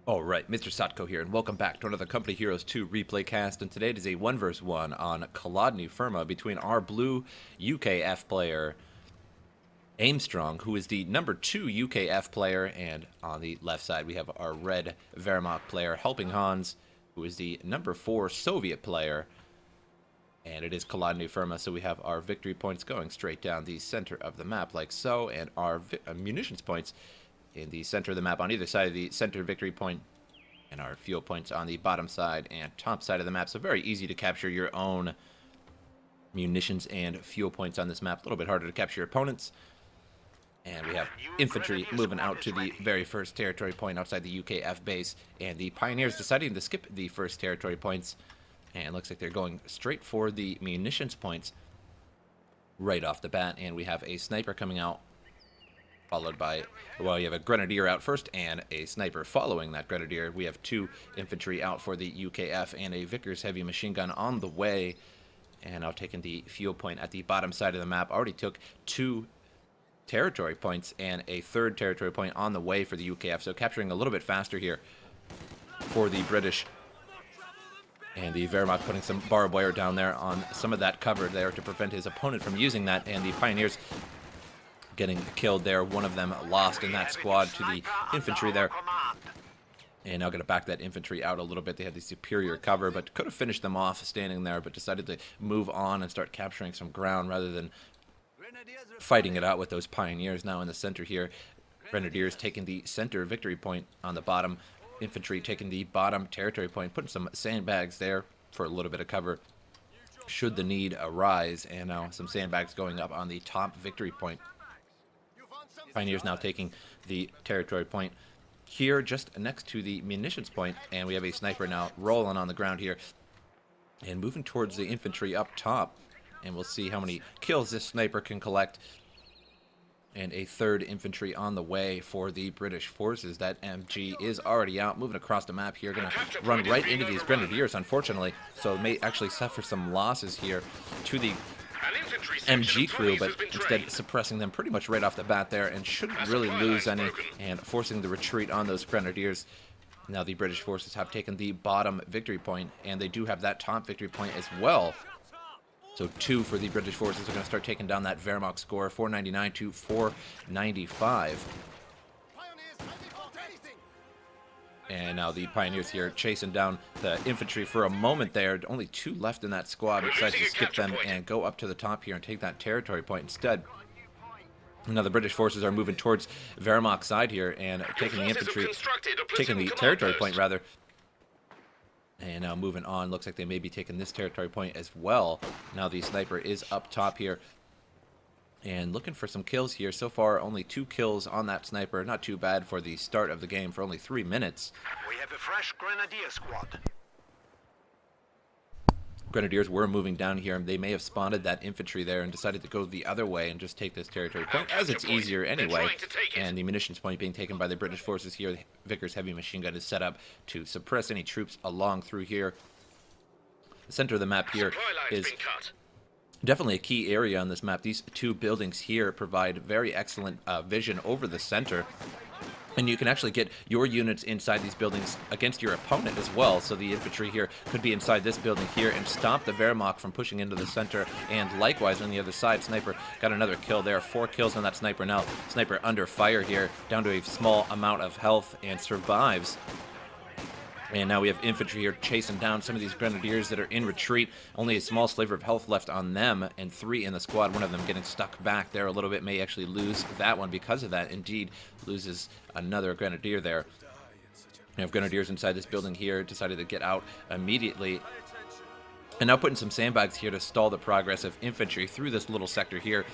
Alright, MrSotko here, and welcome back to another Company Heroes 2 replay cast, and today it is a 1 vs 1 on Kholodny Ferma between our blue UKF player, Aimstrong, who is the number 2 UKF player, and on the left side we have our red Wehrmacht player, HelpingHans, who is the number 4 Soviet player, and it is Kholodny Ferma, so we have our victory points going straight down the center of the map like so, and our munitions points in the center of the map on either side of the center victory point, and our fuel points on the bottom side and top side of the map. So very easy to capture your own munitions and fuel points on this map. A little bit harder to capture your opponents. And we have infantry moving out to the very first territory point outside the UKF base, and the Pioneers deciding to skip the first territory points, and looks like they're going straight for the munitions points right off the bat. And we have a sniper coming out, followed by, well, you have a grenadier out first and a sniper following that grenadier. We have 2 infantry out for the UKF and a Vickers heavy machine gun on the way. And now taking the fuel point at the bottom side of the map. Already took 2 territory points and a 3rd territory point on the way for the UKF. So capturing a little bit faster here for the British. And the Wehrmacht putting some barbed wire down there on some of that cover there to prevent his opponent from using that. And the Pioneers getting killed there. One of them lost in that squad to the infantry there. And now going to back that infantry out a little bit. They had the superior cover, but could have finished them off standing there, but decided to move on and start capturing some ground rather than fighting it out with those Pioneers now in the center here. Grenadiers taking the center victory point on the bottom. Infantry taking the bottom territory point, putting some sandbags there for a little bit of cover should the need arise. And now some sandbags going up on the top victory point. Pioneers now taking the territory point here just next to the munitions point, and we have a sniper now rolling on the ground here and moving towards the infantry up top, and we'll see how many kills this sniper can collect. And a 3rd infantry on the way for the British forces. That MG is already out, moving across the map here, gonna run right into these grenadiers, unfortunately, so may actually suffer some losses here to the MG crew, but instead suppressing them pretty much right off the bat there, and shouldn't really lose any, and forcing the retreat on those grenadiers. Now the British forces have taken the bottom victory point, and they do have that top victory point as well. So 2 for the British forces are going to start taking down that Wehrmacht score, 499 to 495. And now the Pioneers here chasing down the infantry for a moment there. Only 2 left in that squad, but decides to skip them and go up to the top here and take that territory point instead. Now the British forces are moving towards Wehrmacht's side here and taking the infantry, taking the territory point rather. And now moving on, looks like they may be taking this territory point as well. Now the sniper is up top here and looking for some kills here. So far, only 2 kills on that sniper. Not too bad for the start of the game for only 3 minutes. We have a fresh grenadier squad. Grenadiers were moving down here, and they may have spotted that infantry there and decided to go the other way and just take this territory point, as it's easier anyway. And the munitions point being taken by the British forces here. The Vickers heavy machine gun is set up to suppress any troops along through here. The center of the map here is definitely a key area on this map. These 2 buildings here provide very excellent vision over the center. And you can actually get your units inside these buildings against your opponent as well. So the infantry here could be inside this building here and stop the Wehrmacht from pushing into the center. And likewise on the other side, sniper got another kill there. 4 kills on that sniper now. Sniper under fire here, down to a small amount of health, and survives. And now we have infantry here chasing down some of these grenadiers that are in retreat. Only a small sliver of health left on them, and 3 in the squad. One of them getting stuck back there a little bit. May actually lose that one because of that. Indeed, loses another grenadier there. We have grenadiers inside this building here. Decided to get out immediately. And now putting some sandbags here to stall the progress of infantry through this little sector here,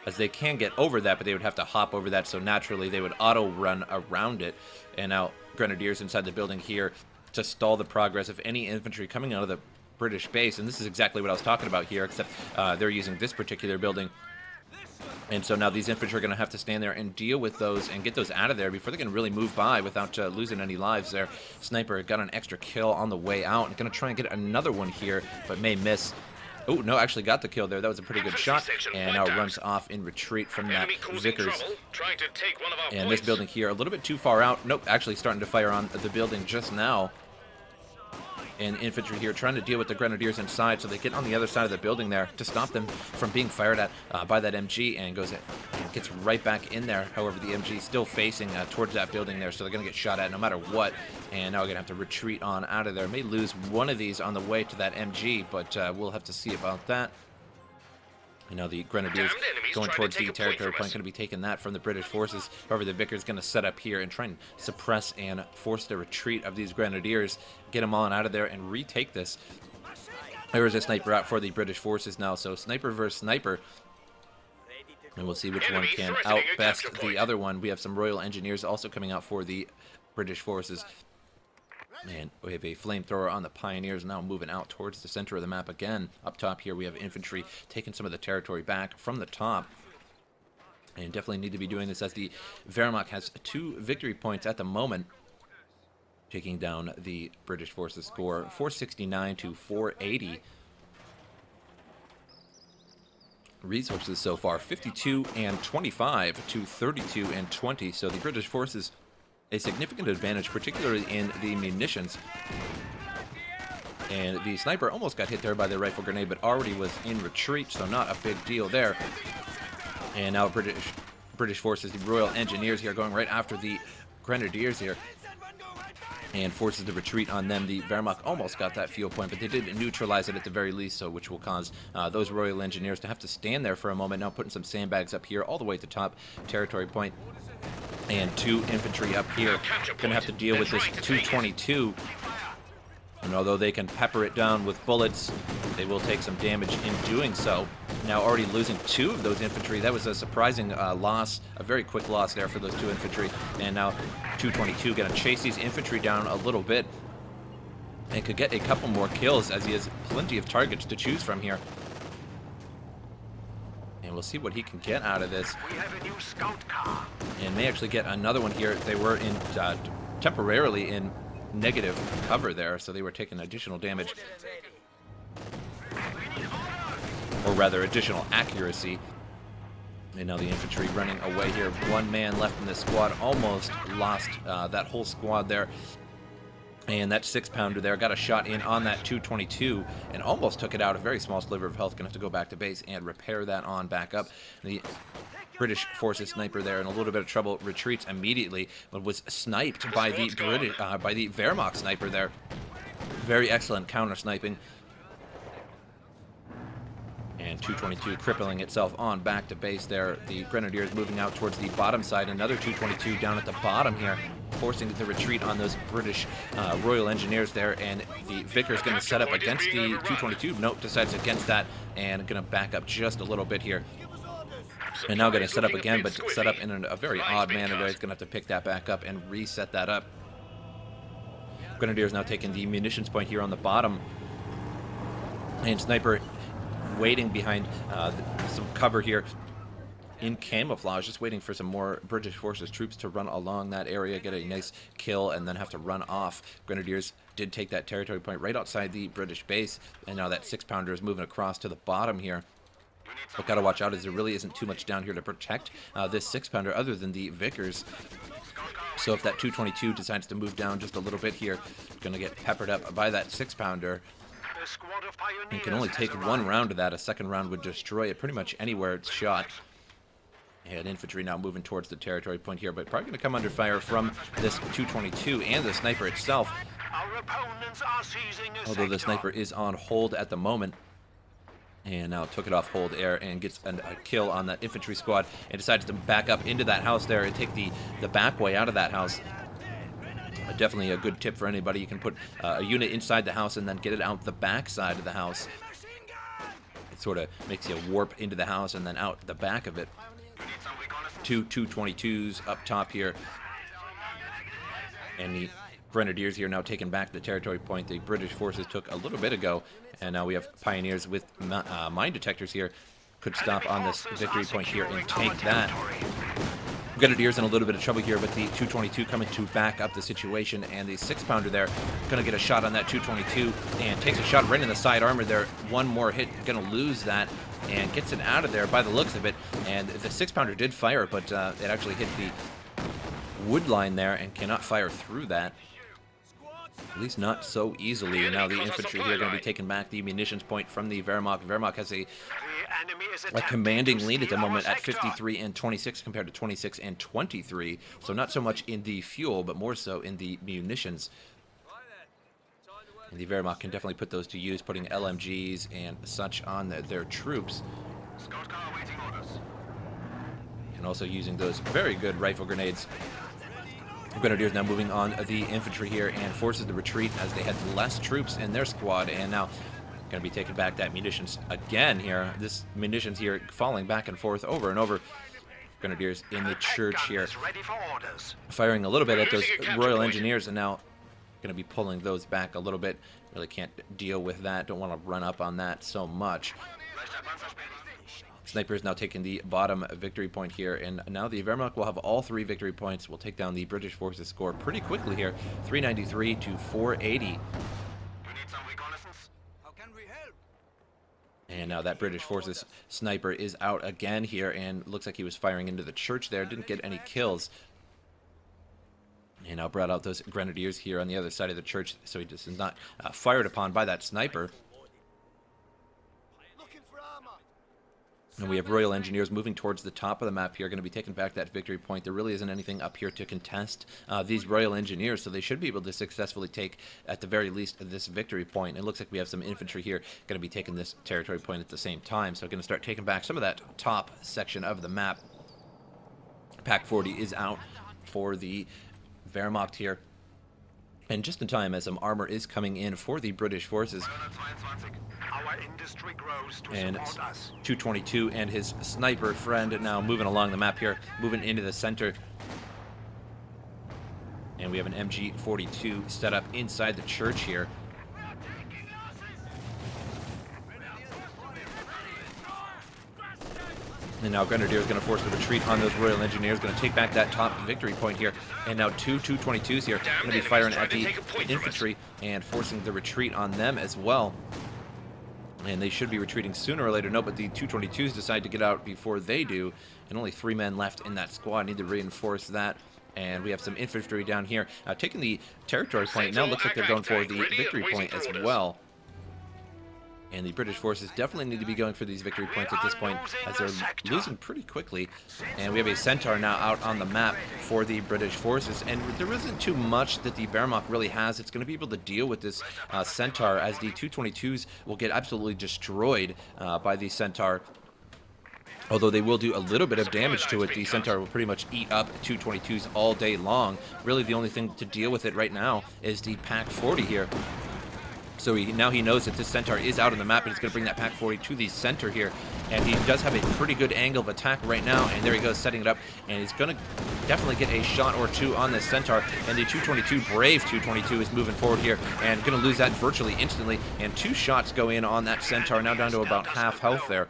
as they can get over that, but they would have to hop over that, so naturally they would auto-run around it. And now grenadiers inside the building here to stall the progress of any infantry coming out of the British base. And this is exactly what I was talking about here, except they're using this particular building. And so now these infantry are going to have to stand there and deal with those and get those out of there before they can really move by without losing any lives there. Sniper got an extra kill on the way out and going to try and get another one here, but may miss. Oh, no, actually got the kill there. That was a pretty good shot. And now runs off in retreat from that Vickers. And this building here, a little bit too far out. Nope, actually starting to fire on the building just now. And infantry here trying to deal with the grenadiers inside, so they get on the other side of the building there to stop them from being fired at by that MG, and gets right back in there. However, the MG still facing towards that building there, so they're going to get shot at no matter what. And now we're going to have to retreat on out of there. May lose one of these on the way to that MG, but we'll have to see about that. You know, the Grenadiers going towards the territory point, going to be taking that from the British forces. However, the Vickers going to set up here and try and suppress and force the retreat of these Grenadiers, get them on out of there and retake this. There is a sniper out for the British forces now, so sniper versus sniper. And we'll see which one can outbest the other one. We have some Royal Engineers also coming out for the British forces. And we have a flamethrower on the Pioneers now moving out towards the center of the map again. Up top here we have infantry taking some of the territory back from the top. And definitely need to be doing this as the Wehrmacht has 2 victory points at the moment. Taking down the British forces score 469 to 480. Resources so far 52 and 25 to 32 and 20. So the British forces a significant advantage, particularly in the munitions. And the sniper almost got hit there by the rifle grenade, but already was in retreat, so not a big deal there. And now British forces, the Royal Engineers here, going right after the Grenadiers here, and forces the retreat on them. The Wehrmacht almost got that fuel point, but they did neutralize it at the very least, so which will cause those Royal Engineers to have to stand there for a moment. Now putting some sandbags up here all the way at the top territory point. And 2 infantry up here. Going to have to deal with this 222. And although they can pepper it down with bullets, they will take some damage in doing so. Now already losing 2 of those infantry. That was a surprising loss, a very quick loss there for those 2 infantry. And now 222 going to chase these infantry down a little bit. And could get a couple more kills, as he has plenty of targets to choose from here. And we'll see what he can get out of this. We have a new scout car. And may actually get another one here. They were in temporarily in negative cover there, so they were taking additional damage. Or rather, additional accuracy. And now the infantry running away here. 1 man left in this squad. Almost lost that whole squad there. And that 6-pounder there got a shot in on that 222 and almost took it out. A very small sliver of health. Going to have to go back to base and repair that on back up. The British forces sniper there in a little bit of trouble. Retreats immediately, but was sniped by the Wehrmacht sniper there. Very excellent counter sniping. And 222 crippling itself on back to base there. The Grenadiers moving out towards the bottom side. Another 222 down at the bottom here, forcing the retreat on those British Royal Engineers there. And the Vickers going to set up against the 222. Nope, decides against that and going to back up just a little bit here. And now going to set up again, but set up in a very odd manner there. He's going to have to pick that back up and reset that up. Grenadiers now taking the munitions point here on the bottom. And sniper waiting behind some cover here in camouflage, just waiting for some more British forces troops to run along that area, get a nice kill, and then have to run off. Grenadiers did take that territory point right outside the British base, and now that 6-pounder is moving across to the bottom here. But got to watch out, as there really isn't too much down here to protect this 6-pounder other than the Vickers. So if that 222 decides to move down just a little bit here, going to get peppered up by that 6-pounder. And can only take 1 round of that. A second round would destroy it pretty much anywhere it's shot. And infantry now moving towards the territory point here, but probably going to come under fire from this 222 and the sniper itself. Although the sniper is on hold at the moment. And now took it off hold air and gets a kill on that infantry squad and decides to back up into that house there and take the back way out of that house. Definitely a good tip for anybody. You can put a unit inside the house and then get it out the back side of the house. It sort of makes you warp into the house and then out the back of it. 2 222s up top here. And the Grenadiers here now taking back the territory point the British forces took a little bit ago. And now we have Pioneers with mine detectors here. Could stop on this victory point here and take that. Grenadiers in a little bit of trouble here, but the 222 coming to back up the situation, and the 6-pounder there going to get a shot on that 222 and takes a shot right in the side armor there. One more hit, going to lose that, and gets it out of there by the looks of it. And the 6-pounder did fire, but it actually hit the wood line there and cannot fire through that. At least not so easily. And now the infantry here are going to be taking back the munitions point from the Wehrmacht. Wehrmacht has a commanding lead at the moment at 53 and 26 compared to 26 and 23. So not so much in the fuel, but more so in the munitions. And the Wehrmacht can definitely put those to use, putting LMGs and such on their troops. And also using those very good rifle grenades. Grenadiers now moving on the infantry here and forces the retreat as they had less troops in their squad, and now going to be taking back that munitions again here. This munitions here falling back and forth over and over. Grenadiers in the church here firing a little bit at those Royal Engineers, and now going to be pulling those back a little bit. Really can't deal with that. Don't want to run up on that so much. Sniper is now taking the bottom victory point here, and now the Wehrmacht will have all 3 victory points. Will take down the British forces score pretty quickly here, 393 to 480. And now that British forces sniper is out again here, and looks like he was firing into the church there. Didn't get any kills. And now brought out those grenadiers here on the other side of the church, so he just is not fired upon by that sniper. And we have Royal Engineers moving towards the top of the map here, going to be taking back that victory point. There really isn't anything up here to contest these Royal Engineers, so they should be able to successfully take, at the very least, this victory point. It looks like we have some infantry here going to be taking this territory point at the same time, so going to start taking back some of that top section of the map. Pack 40 is out for the Wehrmacht here. And just in time, as some armor is coming in for the British forces. And 222 and his sniper friend now moving along the map here, moving into the center. And we have an MG42 set up inside the church here. And now Grenadier is going to force the retreat on those Royal Engineers, going to take back that top victory point here. And now 222s here, going to be firing at the infantry and forcing the retreat on them as well. And they should be retreating sooner or later. No, but the 222s decide to get out before they do. And only 3 men left in that squad. Need to reinforce that. And we have some infantry down here taking the territory point. Now looks like they're going for the victory point as well. And the British forces definitely need to be going for these victory points at this point, as they're losing pretty quickly. And we have a Centaur now out on the map for the British forces. And there isn't too much that the Wehrmacht really has. It's going to be able to deal with this Centaur, as the 222s will get absolutely destroyed by the Centaur. Although they will do a little bit of damage to it, the Centaur will pretty much eat up 222s all day long. Really, the only thing to deal with it right now is the Pack 40 here. So now he knows that this Centaur is out on the map, and he's going to bring that Pack 40 to the center here. And he does have a pretty good angle of attack right now, and there he goes, setting it up. And he's going to definitely get a shot or two on this Centaur. And the 222, brave 222, is moving forward here, and going to lose that virtually instantly. And 2 shots go in on that Centaur, now down to about half health there.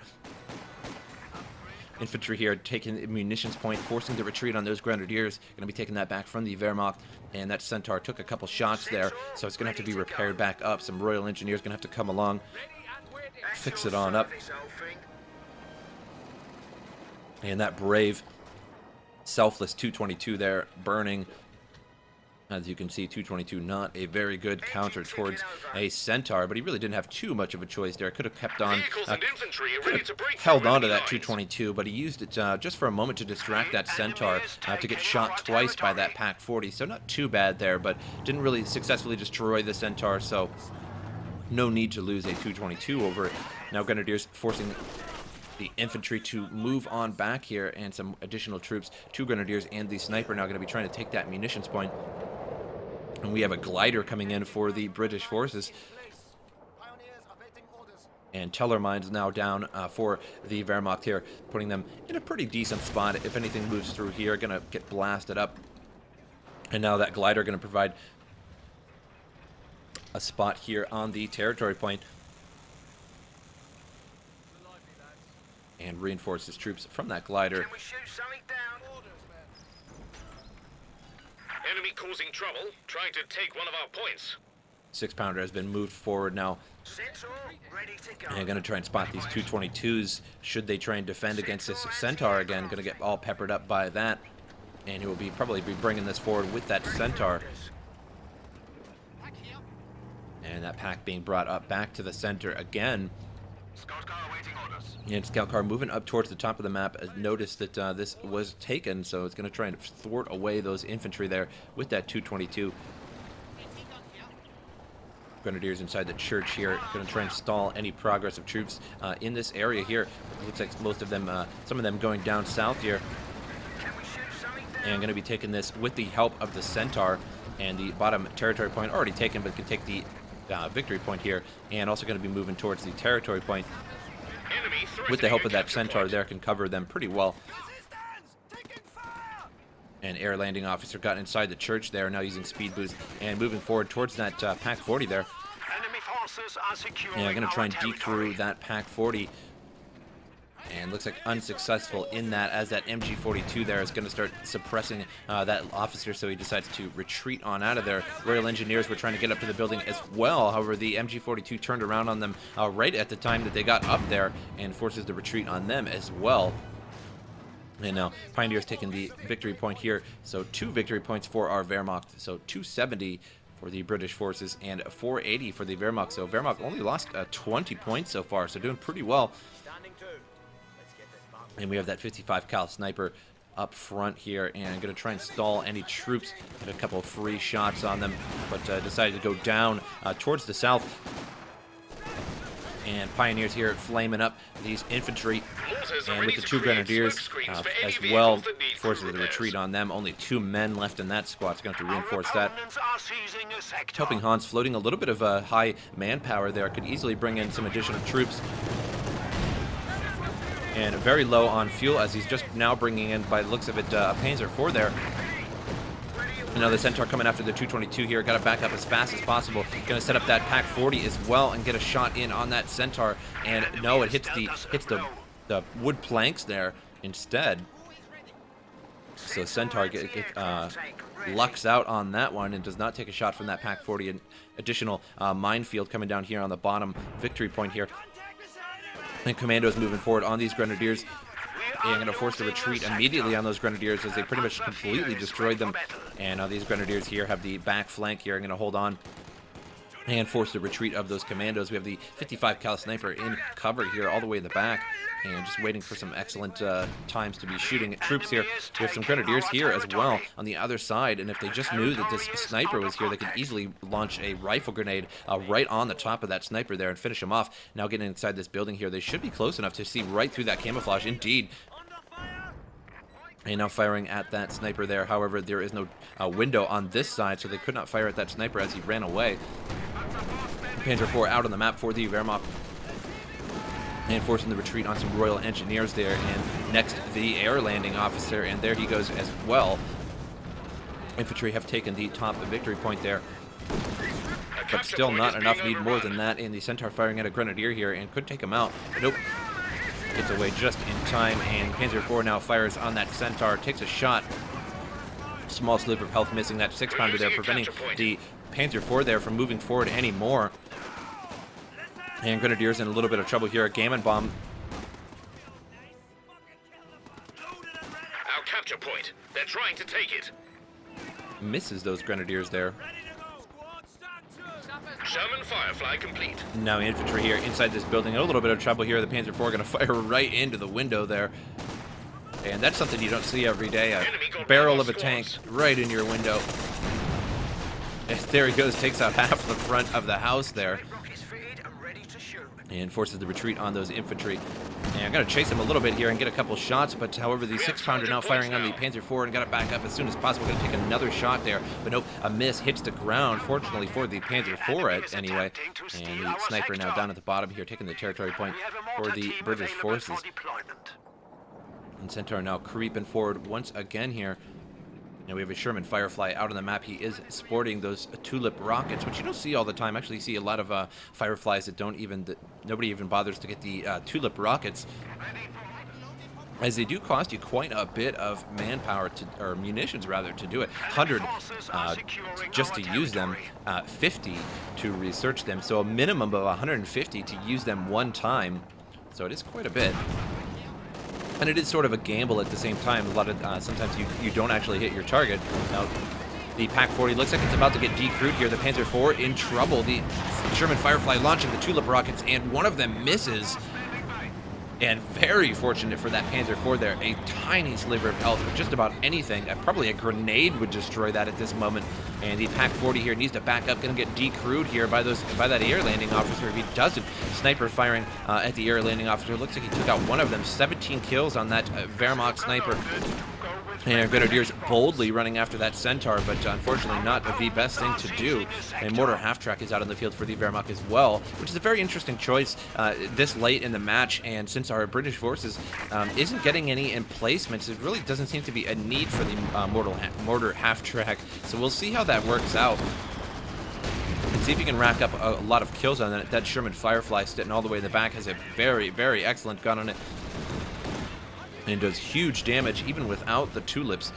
Infantry here taking the munitions point, forcing the retreat on those Grenadiers. Going to be taking that back from the Wehrmacht. And that Centaur took a couple shots there, so it's going to have to be repaired back up. Some Royal Engineers going to have to come along, fix it on up. And that brave, selfless 222 there, burning. As you can see, 222 not a very good counter towards a Centaur, but he really didn't have too much of a choice there. Could have kept on, held on to that 222, but he used it just for a moment to distract that Centaur, to get shot twice by that Pack 40. So not too bad there, but didn't really successfully destroy the Centaur, so no need to lose a 222 over it. Now Grenadiers forcing the infantry to move on back here, and some additional troops, 2 Grenadiers and the sniper now going to be trying to take that munitions point. And we have a glider coming in for the British forces. And Teller mines now down for the Wehrmacht here, putting them in a pretty decent spot. If anything moves through here, going to get blasted up. And now that glider going to provide a spot here on the territory point. And reinforce his troops from that glider. Enemy causing trouble, trying to take one of our points. 6-pounder has been moved forward now. Sensor, ready to go. And going to try and spot these 222s. Should they try and defend against this Centaur again, going to get all peppered up by that. And he will probably be bringing this forward with that Centaur. And that pack being brought up back to the center again. Scout car awaiting orders. And scout car moving up towards the top of the map. Noticed that this was taken, so it's going to try and thwart away those infantry there with that 222. Grenadiers inside the church here, going to try and stall any progress of troops in this area here. It looks like most of them, some of them going down south here. And going to be taking this with the help of the Centaur, and the bottom territory point already taken, but can take the victory point here, and also going to be moving towards the territory point. With the help of that Centaur there, can cover them pretty well. An air landing officer got inside the church there, now using speed boost and moving forward towards that Pack 40 there. Enemy forces are securing And I'm going to try and our decrew territory. that Pack 40. And looks like unsuccessful in that, as that MG42 there is going to start suppressing that officer, so he decides to retreat on out of there. Royal Engineers were trying to get up to the building as well. However, the MG42 turned around on them right at the time that they got up there and forces the retreat on them as well. And now Pioneers taking the victory point here. So 2 victory points for our Wehrmacht. So 270 for the British forces and 480 for the Wehrmacht. So Wehrmacht only lost 20 points so far, so doing pretty well. And we have that 55 cal sniper up front here, and I'm going to try and stall any troops. Get a couple of free shots on them, but decided to go down towards the south. And Pioneers here flaming up these infantry, and with the 2 Grenadiers as well, forces the retreat on them. Only 2 men left in that squad, so going to have to reinforce that. HelpingHans floating a little bit of high manpower there, could easily bring in some additional troops. And very low on fuel, as he's just now bringing in, by the looks of it, a Panzer IV there. Another Centaur coming after the 222 here. Got to back up as fast as possible. Going to set up that Pack 40 as well and get a shot in on that Centaur. And no, it hits the wood planks there instead. So Centaur lucks out on that one and does not take a shot from that Pack 40. An additional minefield coming down here on the bottom victory point here. And Commandos moving forward on these Grenadiers. And going to force the retreat immediately on those Grenadiers, as they pretty much completely destroyed them. And these Grenadiers here have the back flank here. I'm going to hold on and force the retreat of those Commandos. We have the 55 cal sniper in cover here all the way in the back, and just waiting for some excellent times to be shooting at troops here. We have some Grenadiers here as well on the other side, and if they just knew that this sniper was here, they could easily launch a rifle grenade right on the top of that sniper there and finish him off. Now getting inside this building here, they should be close enough to see right through that camouflage. Indeed. And now firing at that sniper there. However, there is no window on this side, so they could not fire at that sniper as he ran away. Panzer IV out on the map for the Wehrmacht, and forcing the retreat on some Royal Engineers there. And next, the air landing officer, and there he goes as well. Infantry have taken the top victory point there, but still not enough. Need more than that. And the Centaur firing at a Grenadier here, and could take him out. But nope. Gets away just in time, and Panzer IV now fires on that Centaur, takes a shot. Small sliver of health missing. That 6-pounder there, preventing the Panzer IV there from moving forward anymore. And Grenadiers in a little bit of trouble here. A Gammon bomb. Our capture point. They're trying to take it. Misses those Grenadiers there. Sherman Firefly complete. Now infantry here inside this building. A little bit of trouble here. The Panzer IV going to fire right into the window there. And that's something you don't see every day. A barrel of a tank right in your window. And there he goes. Takes out half the front of the house there. And forces the retreat on those infantry. And I'm going to chase him a little bit here and get a couple shots, but however, the 6-pounder now firing on the Panzer IV and got it back up as soon as possible. Going to take another shot there, but nope, a miss, hits the ground, fortunately for the Panzer IV anyway. And the sniper now down at the bottom here, taking the territory point for the British forces. And Centaur now creeping forward once again here. Now we have a Sherman Firefly out on the map. He is sporting those tulip rockets, which you don't see all the time. Actually, you see a lot of Fireflies that nobody even bothers to get the tulip rockets. as they do cost you quite a bit of manpower or munitions rather to do it. 100 just to use them, 50 to research them, so a minimum of 150 to use them one time. So it is quite a bit, and it is sort of a gamble at the same time. A lot of sometimes you don't actually hit your target. Now the Pack 40 looks like it's about to get decrewed here. The Panzer IV in trouble. The Sherman Firefly launching the tulip rockets, and one of them misses. And very fortunate for that Panzer IV there, a tiny sliver of health with just about anything. Probably a grenade would destroy that at this moment. And the Pack 40 here needs to back up, going to get decrewed here by that air landing officer. If he doesn't, sniper firing at the air landing officer. Looks like he took out one of them. 17 kills on that Wehrmacht sniper. And Grenadiers boldly running after that Centaur, but unfortunately not the best thing to do. And Mortar Half-Track is out on the field for the Wehrmacht as well, which is a very interesting choice this late in the match. And since our British forces isn't getting any emplacements, it really doesn't seem to be a need for the Mortar Half-Track. So we'll see how that works out. And see if you can rack up a lot of kills on that. That Sherman Firefly sitting all the way in the back has a very, very excellent gun on it. And does huge damage even without the tulips.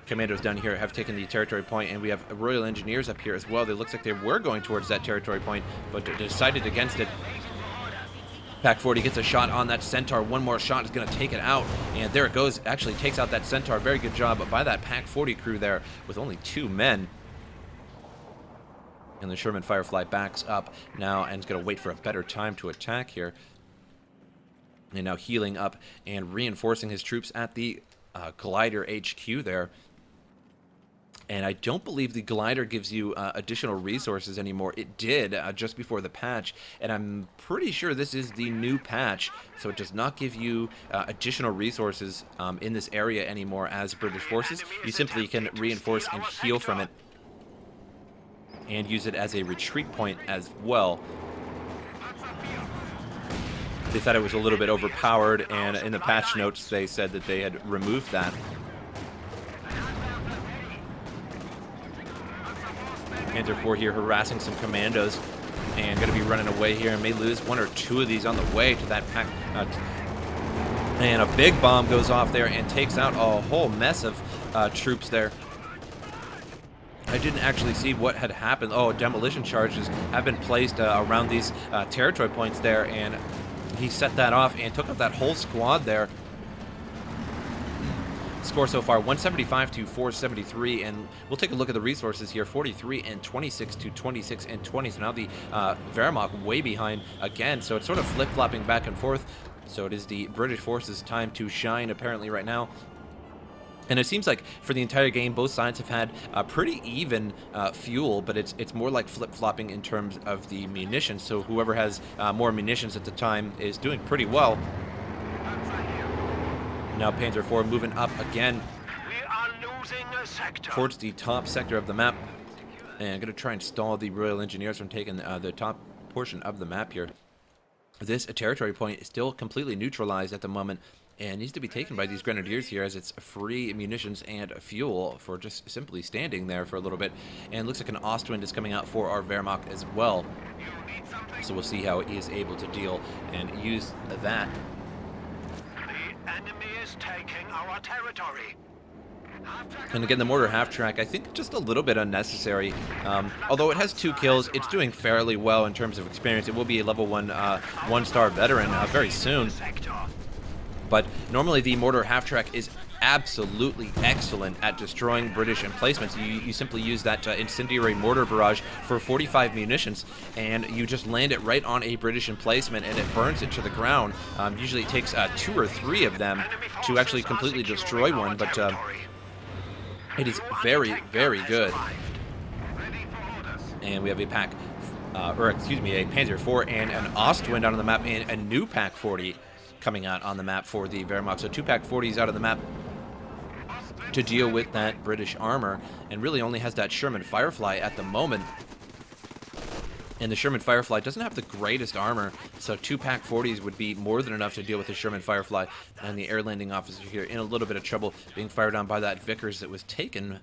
Commandos down here have taken the territory point, and we have Royal Engineers up here as well. They looks like they were going towards that territory point, but decided against it. Pack 40 gets a shot on that Centaur. One more shot is going to take it out, and there it goes. Actually takes out that Centaur. Very good job by that Pack 40 crew there with only 2 men. And the Sherman Firefly backs up now and is going to wait for a better time to attack here. And now healing up and reinforcing his troops at the glider HQ there. And I don't believe the glider gives you additional resources anymore. It did just before the patch, and I'm pretty sure this is the new patch, so it does not give you additional resources in this area anymore as British forces. You simply can reinforce and heal from it and use it as a retreat point as well. They thought it was a little bit overpowered, and in the patch notes they said that they had removed that. Panzer IV here harassing some commandos, and going to be running away here, and may lose 1 or 2 of these on the way to that pack. And a big bomb goes off there and takes out a whole mess of troops there. I didn't actually see what had happened. Oh, demolition charges have been placed around these territory points there, and he set that off and took out that whole squad there. Score so far 175 to 473, and we'll take a look at the resources here. 43 and 26 to 26 and 20. So now the Wehrmacht way behind again, so it's sort of flip-flopping back and forth. So it is the British forces' time to shine apparently right now. And it seems like for the entire game, both sides have had pretty even fuel, but it's more like flip-flopping in terms of the munitions. So whoever has more munitions at the time is doing pretty well. Now Panzer IV moving up again towards the top sector of the map. And I'm going to try and stall the Royal Engineers from taking the top portion of the map here. This territory point is still completely neutralized at the moment, and needs to be taken by these Grenadiers here, as it's free munitions and fuel for just simply standing there for a little bit. And it looks like an Ostwind is coming out for our Wehrmacht as well. So we'll see how he is able to deal and use that. The enemy is taking our territory. And again, the Mortar Half-Track, I think just a little bit unnecessary. Although it has 2 kills, it's doing fairly well in terms of experience. It will be a level 1 1-star veteran very soon. But normally the Mortar Half-Track is absolutely excellent at destroying British emplacements. You simply use that incendiary mortar barrage for 45 munitions, and you just land it right on a British emplacement, and it burns it to the ground. Usually it takes 2 or 3 of them to actually completely destroy one, but it is very, very good. And we have a a Panzer IV and an Ostwind out on the map, and a new Pack 40 coming out on the map for the Wehrmacht. So 2 Pack 40s out of the map to deal with that British armor, and really only has that Sherman Firefly at the moment. And the Sherman Firefly doesn't have the greatest armor, so 2 Pack 40s would be more than enough to deal with the Sherman Firefly. And the air landing officer here in a little bit of trouble, being fired on by that Vickers that was taken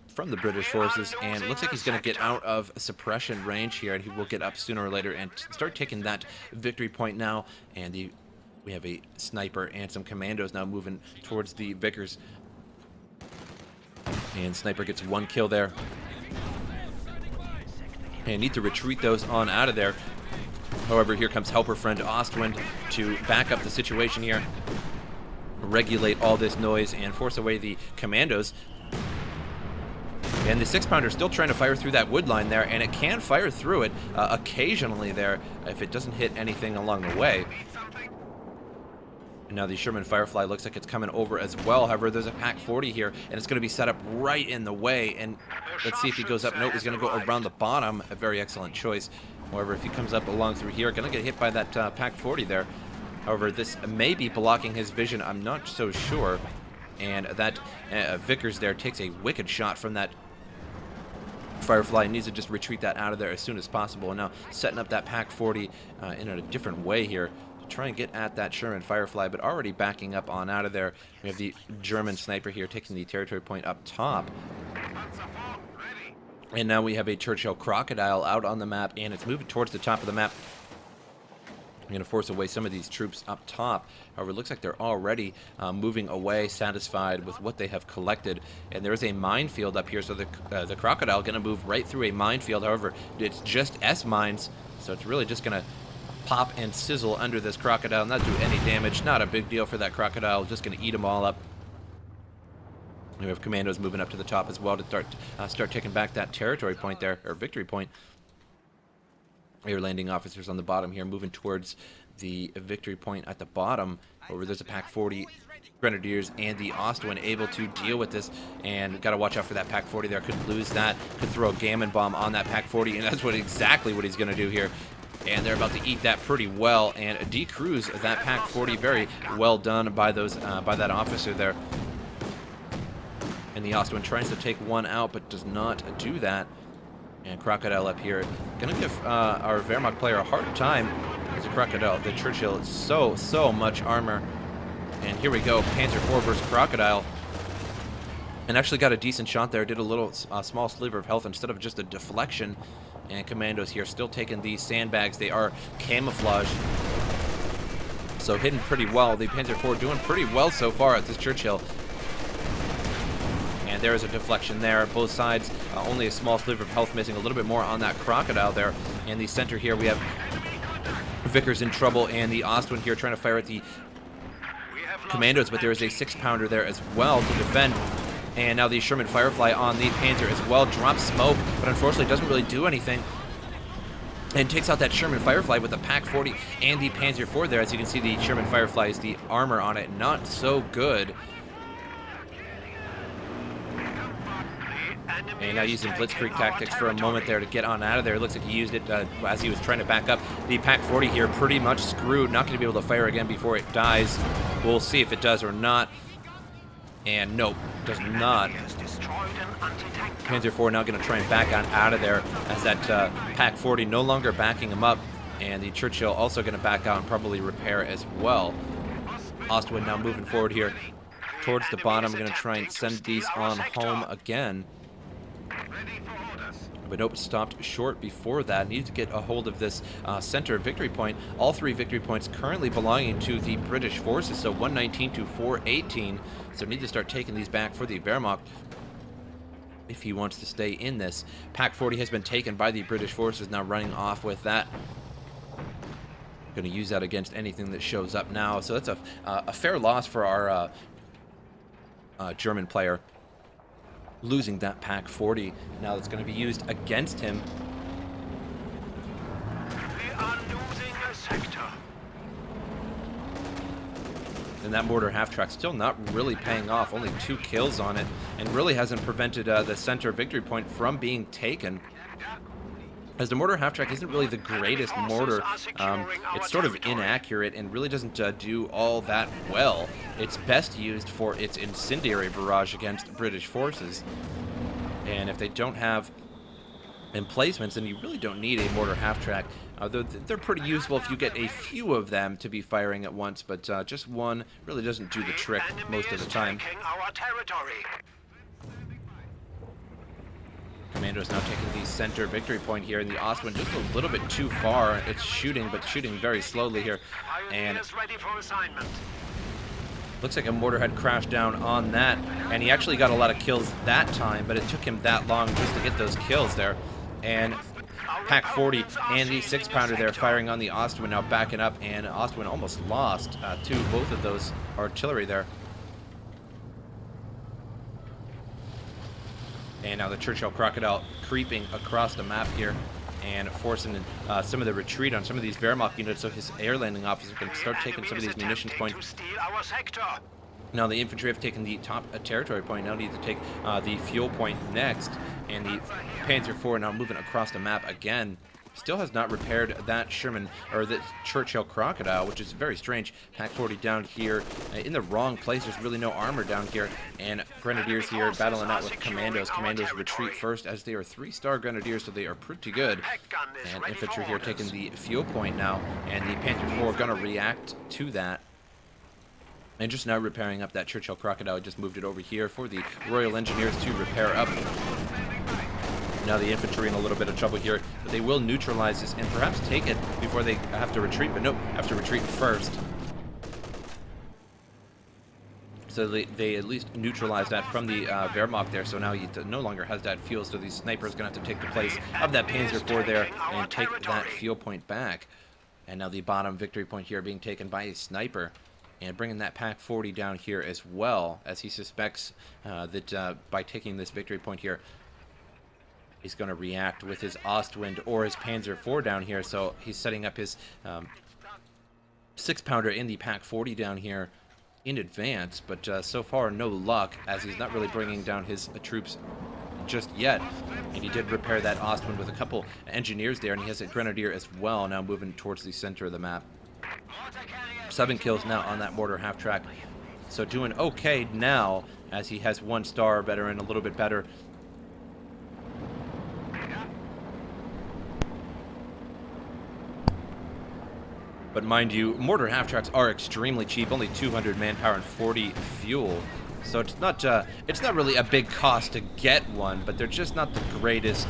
from the British forces, and it looks like he's going to get out of suppression range here, and he will get up sooner or later and start taking that victory point now. And the We have a sniper and some commandos now moving towards the Vickers. And sniper gets one kill there. And need to retreat those on out of there. However, here comes helper friend Ostwind to back up the situation here, regulate all this noise, and force away the commandos. And the 6-pounder still trying to fire through that wood line there, and it can fire through it occasionally there if it doesn't hit anything along the way. And now the Sherman Firefly looks like it's coming over as well. However, there's a Pack 40 here, and it's going to be set up right in the way. And let's see if he goes up. Nope, he's going to go around the bottom. A very excellent choice. However, if he comes up along through here, going to get hit by that Pack 40 there. However, this may be blocking his vision. I'm not so sure. And that Vickers there takes a wicked shot from that Firefly. Needs to just retreat that out of there as soon as possible. And now setting up that Pack 40 in a different way here to try and get at that Sherman Firefly, but already backing up on out of there. We have the German sniper here taking the territory point up top. And now we have a Churchill Crocodile out on the map, and it's moving towards the top of the map. I'm going to force away some of these troops up top. However, it looks like they're already moving away, satisfied with what they have collected. And there is a minefield up here, so the Crocodile going to move right through a minefield. However, it's just S-mines, so it's really just going to pop and sizzle under this Crocodile, not do any damage. Not a big deal for that Crocodile, just going to eat them all up. We have commandos moving up to the top as well to start taking back that territory point there, or victory point. Air landing officers on the bottom here moving towards the victory point at the bottom. Over there's a Pack 40 Grenadiers and the Ostwind able to deal with this, and got to watch out for that Pack 40 there. Could lose that, could throw a gammon bomb on that Pack 40, and that's exactly what he's going to do here. And they're about to eat that pretty well and decruise that Pack 40. Very well done by those by that officer there. And the Ostwind tries to take one out, but does not do that. And Crocodile up here, gonna give our Wehrmacht player a hard time. As a Crocodile, the Churchill is so much armor. And here we go, Panzer IV versus Crocodile. And actually got a decent shot there. Did a little small sliver of health instead of just a deflection. And commandos here still taking these sandbags. They are camouflaged, so hidden pretty well. The Panzer IV doing pretty well so far at this Churchill. And there is a deflection there. Both sides, only a small sliver of health missing. A little bit more on that Crocodile there. In the center here, we have Vickers in trouble, and the Ostwind here trying to fire at the commandos, but there is a 6-pounder there as well to defend. And now the Sherman Firefly on the Panzer as well. Drops smoke, but unfortunately doesn't really do anything. And takes out that Sherman Firefly with the Pack 40 and the Panzer IV there. As you can see, the Sherman Firefly is the armor on it. Not so good. And now using blitzkrieg tactics for a moment there to get on out of there. It looks like he used it as he was trying to back up. The Pack 40 here pretty much screwed. Not going to be able to fire again before it dies. We'll see if it does or not. And nope, does not. Panzer IV now going to try and back on out of there as that Pack 40 no longer backing him up. And the Churchill also going to back out and probably repair as well. Ostwind now moving forward here towards the bottom. Going to try and send these on home again. But nope, stopped short before that. Needed to get a hold of this center victory point. All 3 victory points currently belonging to the British forces, so 119 to 418. So need to start taking these back for the Wehrmacht if he wants to stay in this. Pack 40 has been taken by the British forces, now running off with that. Going to use that against anything that shows up now. So that's a fair loss for our German player. Losing that Pack 40. Now it's going to be used against him. We are losing a sector. And that mortar half-track still not really paying off. Only 2 kills on it. And really hasn't prevented the center victory point from being taken. As the mortar half-track isn't really the greatest mortar. It's sort of inaccurate and really doesn't do all that well. It's best used for its incendiary barrage against British forces. And if they don't have emplacements, then you really don't need a mortar half-track. They're pretty useful if you get a few of them to be firing at once, but just one really doesn't do the trick most of the time. Our territory. Commandos now taking the center victory point here, and the Ostwind just a little bit too far. It's shooting, but shooting very slowly here. And Pioneers ready for assignment. looks like a mortar had crashed down on that, and he actually got a lot of kills that time, but it took him that long just to get those kills there. And Pack 40 and the 6-pounder there firing on the Ostwind, now backing up, and Ostwind almost lost to both of those artillery there. And now the Churchill Crocodile creeping across the map here and forcing some of the retreat on some of these Wehrmacht units, so his air landing officer can start taking some of these munitions points. To steal our sector. Now the infantry have taken the top territory point, now need to take the fuel point next, and the Panzer IV now moving across the map again. Still has not repaired that Sherman, or the Churchill Crocodile, which is very strange. Pack 40 down here in the wrong place. There's really no armor down here. And Grenadiers here battling out with Commandos. Commandos retreat first as they are 3-star Grenadiers, so they are pretty good. And infantry here taking the fuel point now. And the Panther IV going to react to that. And just now repairing up that Churchill Crocodile. Just moved it over here for the Royal Engineers to repair up. Now the infantry in a little bit of trouble here, but they will neutralize this and perhaps take it before they have to retreat, but nope, have to retreat first. So they at least neutralized that from the Wehrmacht there, so now he no longer has that fuel, so these snipers are going to have to take the place of that Panzer IV there and take that fuel point back. And now the bottom victory point here being taken by a sniper, and bringing that Pack 40 down here as well, as he suspects that by taking this victory point here, he's going to react with his Ostwind or his Panzer IV down here, so he's setting up his 6-pounder in the Pack 40 down here in advance, but so far no luck, as he's not really bringing down his troops just yet. And he did repair that Ostwind with a couple engineers there, and he has a Grenadier as well, now moving towards the center of the map. 7 kills now on that mortar half-track, so doing okay now, as he has 1-star veteran, a little bit better. But mind you, mortar half-tracks are extremely cheap, only 200 manpower and 40 fuel. So it's not really a big cost to get one, but they're just not the greatest.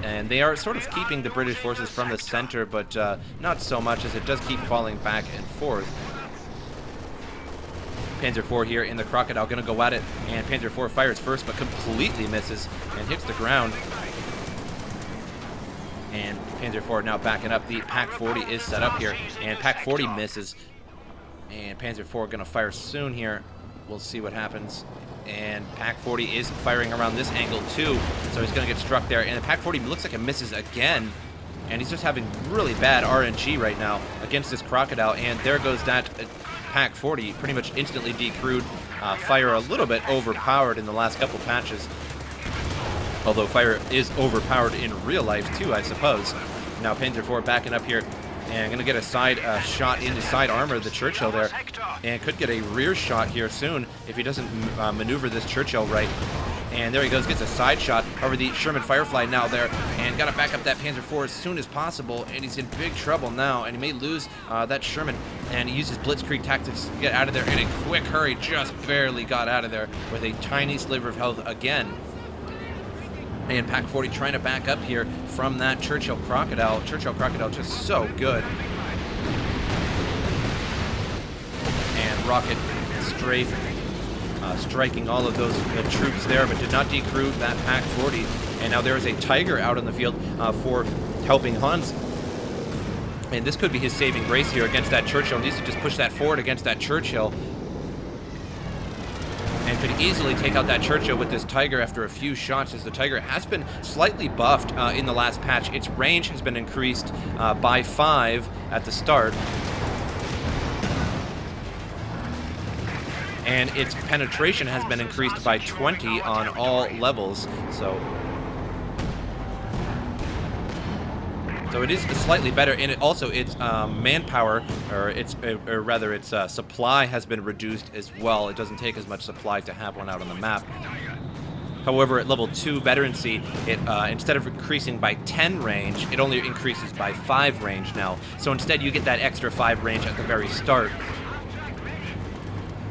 And they are sort of keeping the British forces from the center, but not so much, as it does keep falling back and forth. Panzer IV here in the Crocodile, gonna go at it, and Panzer IV fires first, but completely misses and hits the ground. And Panzer IV now backing up. The Pack 40 is set up here, and Pack 40 misses. And Panzer IV going to fire soon here. We'll see what happens. And Pack 40 is firing around this angle too, so he's going to get struck there. And the Pack 40 looks like it misses again. And he's just having really bad RNG right now against this Crocodile. And there goes that Pack 40, pretty much instantly decrewed. Fire a little bit overpowered in the last couple patches. Although fire is overpowered in real life too, I suppose. Now Panzer IV backing up here, and going to get a side shot in the side armor of the Churchill there, and could get a rear shot here soon if he doesn't maneuver this Churchill right. And there he goes, gets a side shot over the Sherman Firefly now there, and got to back up that Panzer IV as soon as possible, and he's in big trouble now, and he may lose that Sherman, and he uses blitzkrieg tactics to get out of there in a quick hurry, just barely got out of there with a tiny sliver of health again. And Pack 40 trying to back up here from that Churchill Crocodile. Churchill Crocodile just so good. And Rocket Strafe striking all of those troops there, but did not decrew that Pack 40. And now there is a Tiger out on the field for HelpingHans. And this could be his saving grace here against that Churchill. He needs to just push that forward against that Churchill. And could easily take out that Churchill with this Tiger after a few shots, as the Tiger has been slightly buffed in the last patch. Its range has been increased by 5 at the start. And its penetration has been increased by 20 on all levels. So it is slightly better, and it also its manpower, or its supply has been reduced as well. It doesn't take as much supply to have one out on the map. However, at level 2 veterancy, it instead of increasing by 10 range, it only increases by 5 range now. So instead, you get that extra 5 range at the very start.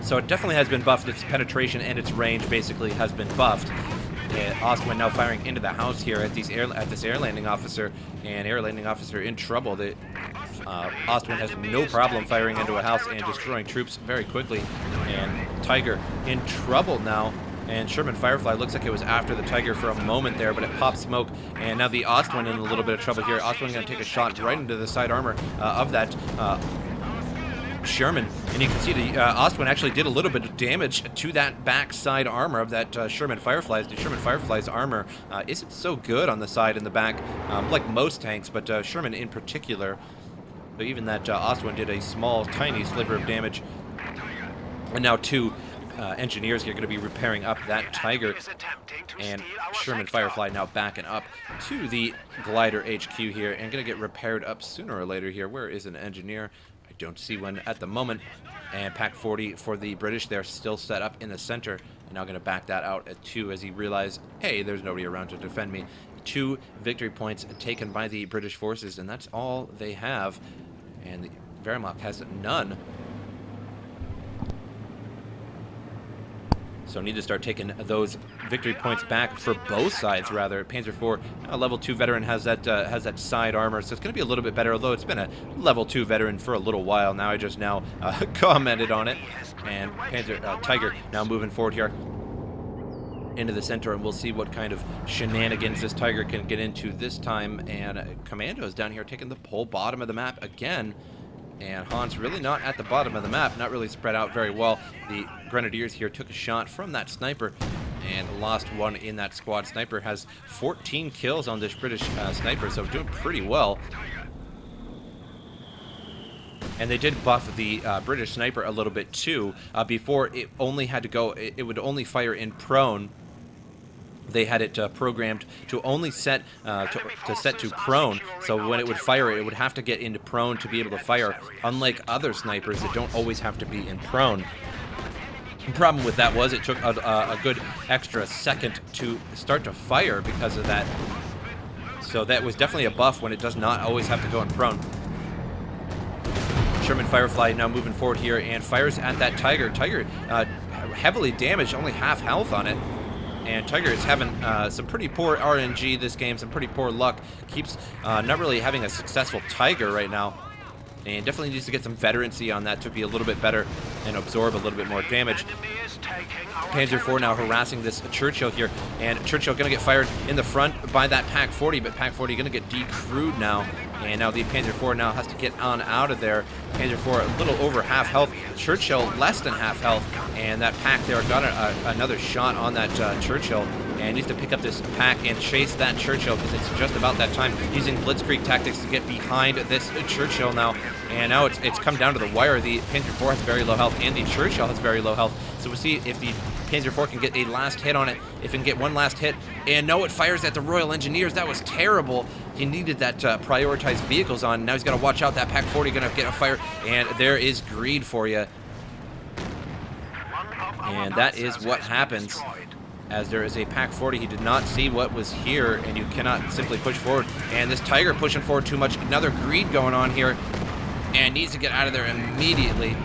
So it definitely has been buffed. Its penetration and its range basically has been buffed. Ostwind now firing into the house here at this air landing officer, and air landing officer in trouble. Ostwind has no problem firing into a house and destroying troops very quickly, and Tiger in trouble now. And Sherman Firefly looks like it was after the Tiger for a moment there, but it popped smoke, and now the Ostwind in a little bit of trouble here. Ostwind going to take a shot right into the side armor of that Sherman, and you can see the Ostwind actually did a little bit of damage to that back side armor of that Sherman Fireflies. The Sherman Fireflies armor isn't so good on the side and the back, like most tanks, but Sherman in particular. So even that Ostwind did a small, tiny sliver of damage. And now two engineers here are going to be repairing up that Tiger, and Sherman Firefly now backing up to the glider HQ here and going to get repaired up sooner or later here. Where is an engineer? I don't see one at the moment. And Pack 40 for the British, they're still set up in the center, and now going to back that out at 2 as he realized, hey, there's nobody around to defend me. 2 victory points taken by the British forces, and that's all they have, and the Wehrmacht has none. So need to start taking those victory points back for both sides, rather. Panzer IV, a level 2 veteran, has that side armor, so it's going to be a little bit better, although it's been a level 2 veteran for a little while now. I just now commented on it. And Tiger now moving forward here into the center, and we'll see what kind of shenanigans this Tiger can get into this time. And Commandos down here taking the whole bottom of the map again. And Hans really not at the bottom of the map, not really spread out very well. The Grenadiers here took a shot from that sniper and lost one in that squad. Sniper has 14 kills on this British sniper, so doing pretty well. And they did buff the British sniper a little bit too. Before it only had to go, it would only fire in prone. They had it programmed to only set to prone, so when it would fire, it would have to get into prone to be able to fire, unlike other snipers that don't always have to be in prone. The problem with that was it took a good extra second to start to fire because of that. So that was definitely a buff when it does not always have to go in prone. Sherman Firefly now moving forward here and fires at that Tiger. Tiger heavily damaged, only half health on it. And Tiger is having some pretty poor RNG this game, some pretty poor luck. Keeps not really having a successful Tiger right now. And definitely needs to get some veterancy on that to be a little bit better and absorb a little bit more damage. Panzer IV now harassing this Churchill here. And Churchill going to get fired in the front by that Pack 40, but Pack 40 going to get decrewed now. And now the Panzer IV now has to get on out of there. Panzer IV a little over half health. Churchill less than half health. And that Pack there got another shot on that Churchill. And needs to pick up this Pack and chase that Churchill because it's just about that time. Using blitzkrieg tactics to get behind this Churchill now. And now it's come down to the wire. The Panzer IV has very low health and the Churchill has very low health. So we'll see if the Panzer IV can get a last hit on it. If it can get one last hit. And no, it fires at the Royal Engineers. That was terrible. He needed that prioritized vehicles on. Now he's got to watch out. That Pack 40 going to get a fire. And there is greed for you. And that is what happens. As there is a Pack 40, he did not see what was here, and you cannot simply push forward. And this Tiger pushing forward too much. Another greed going on here, and needs to get out of there immediately,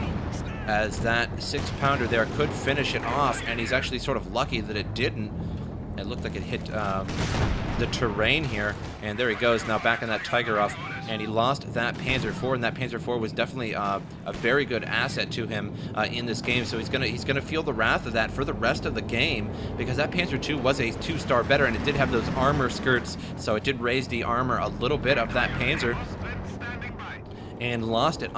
as that 6-pounder there could finish it off, and he's actually sort of lucky that it didn't. It looked like it hit the terrain here, and there he goes, now backing that Tiger off, and he lost that Panzer IV, and that Panzer IV was definitely a very good asset to him in this game, so he's gonna feel the wrath of that for the rest of the game, because that Panzer II was a 2-star veteran. It did have those armor skirts, so it did raise the armor a little bit of that Panzer, and lost it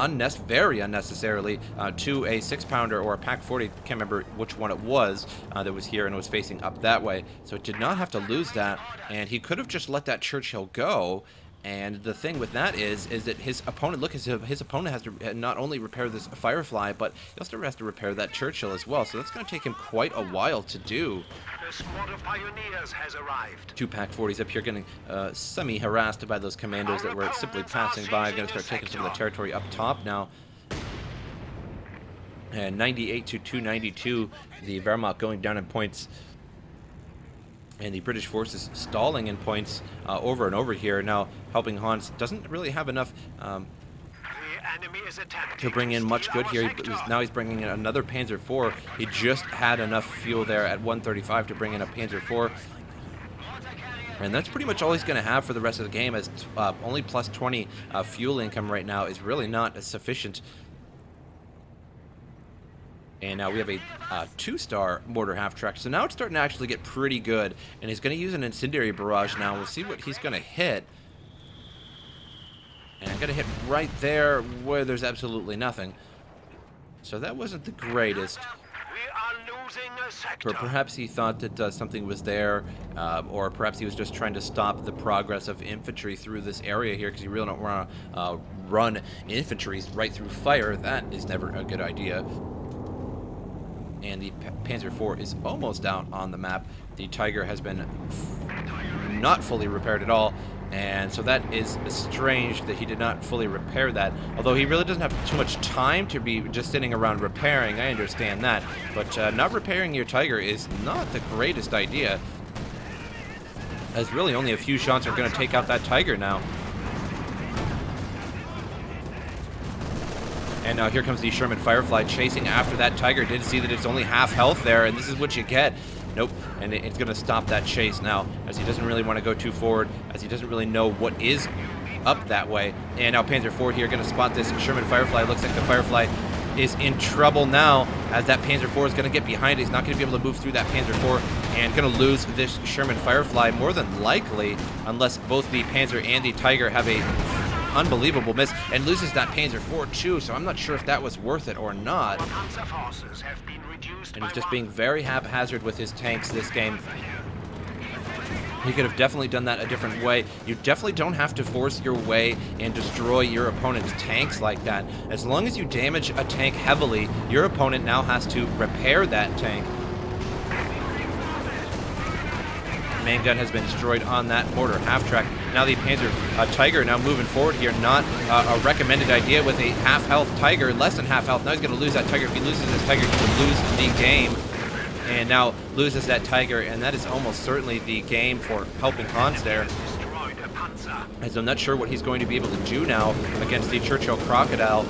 very unnecessarily to a 6-pounder or a Pack 40. Can't remember which one it was that was here and was facing up that way. So it did not have to lose that, and he could have just let that Churchill go. And the thing with that is that his opponent, look, his opponent has to not only repair this Firefly, but he also has to repair that Churchill as well. So that's going to take him quite a while to do. The squad of pioneers has arrived. 2 Pack 40s up here getting semi-harassed by those commandos that were simply passing by. Going to start taking some of the territory up top now. And 98 to 292, the Wehrmacht going down in points. And the British forces stalling in points over and over here. Now, HelpingHans doesn't really have enough to bring in much good here. Now he's bringing in another Panzer IV. He just had enough fuel there at 135 to bring in a Panzer IV. And that's pretty much all he's going to have for the rest of the game, as only plus 20 fuel income right now is really not sufficient. And now we have a 2-star mortar half-track. So now it's starting to actually get pretty good. And he's going to use an incendiary barrage now. We'll see what he's going to hit. And I'm going to hit right there where there's absolutely nothing. So that wasn't the greatest. We are losing a sector. Or perhaps he thought that something was there, or perhaps he was just trying to stop the progress of infantry through this area here, because you really don't want to run infantry right through fire. That is never a good idea. And the Panzer IV is almost out on the map. The Tiger has been not fully repaired at all, and so that is strange that he did not fully repair that. Although he really doesn't have too much time to be just sitting around repairing, I understand that. But not repairing your Tiger is not the greatest idea, as really only a few shots are going to take out that Tiger now. And now here comes the Sherman Firefly chasing after that Tiger. Did see that it's only half health there, and this is what you get. Nope, and it's going to stop that chase now, as he doesn't really want to go too forward, as he doesn't really know what is up that way. And now Panzer IV here going to spot this Sherman Firefly. Looks like the Firefly is in trouble now, as that Panzer IV is going to get behind it. He's not going to be able to move through that Panzer IV, and going to lose this Sherman Firefly more than likely, unless both the Panzer and the Tiger have a unbelievable miss, and loses that Panzer IV too, so I'm not sure if that was worth it or not. And he's just being very haphazard with his tanks this game. He could have definitely done that a different way. You definitely don't have to force your way and destroy your opponent's tanks like that. As long as you damage a tank heavily, your opponent now has to repair that tank. Main gun has been destroyed on that mortar half-track. Now the Panzer Tiger now moving forward here. Not a recommended idea with a half-health Tiger, less than half health. Now he's going to lose that Tiger. If he loses this Tiger, he will lose the game. And now loses that Tiger, and that is almost certainly the game for HelpingHans there. As I'm not sure what he's going to be able to do now against the Churchill Crocodile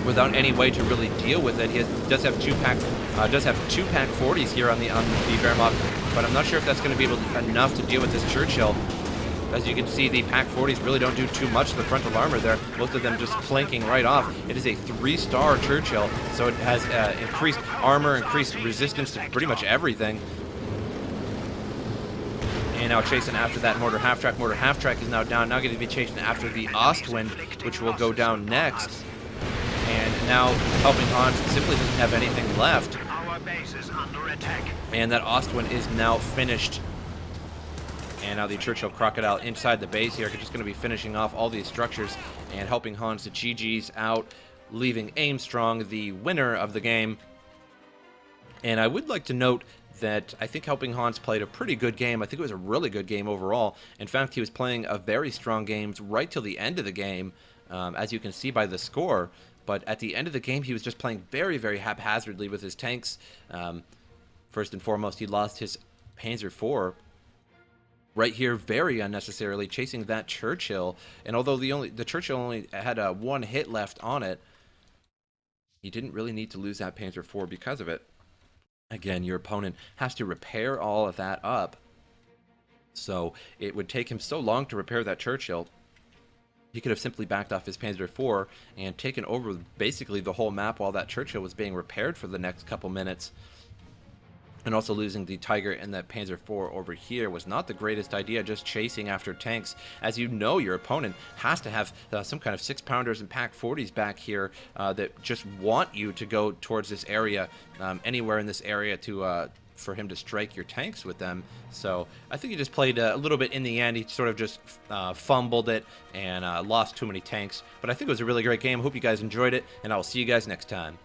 without any way to really deal with it. He does have two pack 40s here on the Wehrmacht, but I'm not sure if that's going to be enough to deal with this Churchill. As you can see, the pack 40s really don't do too much to the frontal armor there. Most of them just planking right off. It is a 3-star Churchill, so it has increased armor, increased resistance to pretty much everything. And now chasing after that mortar half-track. Mortar half-track is now down. Now going to be chasing after the Ostwind, which will go down next. And now HelpingHans simply doesn't have anything left. Our base is under attack. And that Ostwind is now finished. And now the Churchill Crocodile inside the base here, just going to be finishing off all these structures and HelpingHans to GG's out, leaving Aimstrong the winner of the game. And I would like to note that I think HelpingHans played a pretty good game. I think it was a really good game overall. In fact, he was playing a very strong game right till the end of the game, as you can see by the score. But at the end of the game, he was just playing very, very haphazardly with his tanks. First and foremost, he lost his Panzer IV right here very unnecessarily, chasing that Churchill. And although the Churchill only had one hit left on it, he didn't really need to lose that Panzer IV because of it. Again, your opponent has to repair all of that up. So it would take him so long to repair that Churchill. He could have simply backed off his Panzer IV and taken over basically the whole map while that Churchill was being repaired for the next couple minutes. And also losing the Tiger and that Panzer IV over here was not the greatest idea, just chasing after tanks. As you know, your opponent has to have some kind of 6-pounders and pack 40s back here that just want you to go towards this area, anywhere in this area to for him to strike your tanks with them. So I think he just played a little bit in the end. He sort of just fumbled it and lost too many tanks. But I think it was a really great game. I hope you guys enjoyed it, and I will see you guys next time.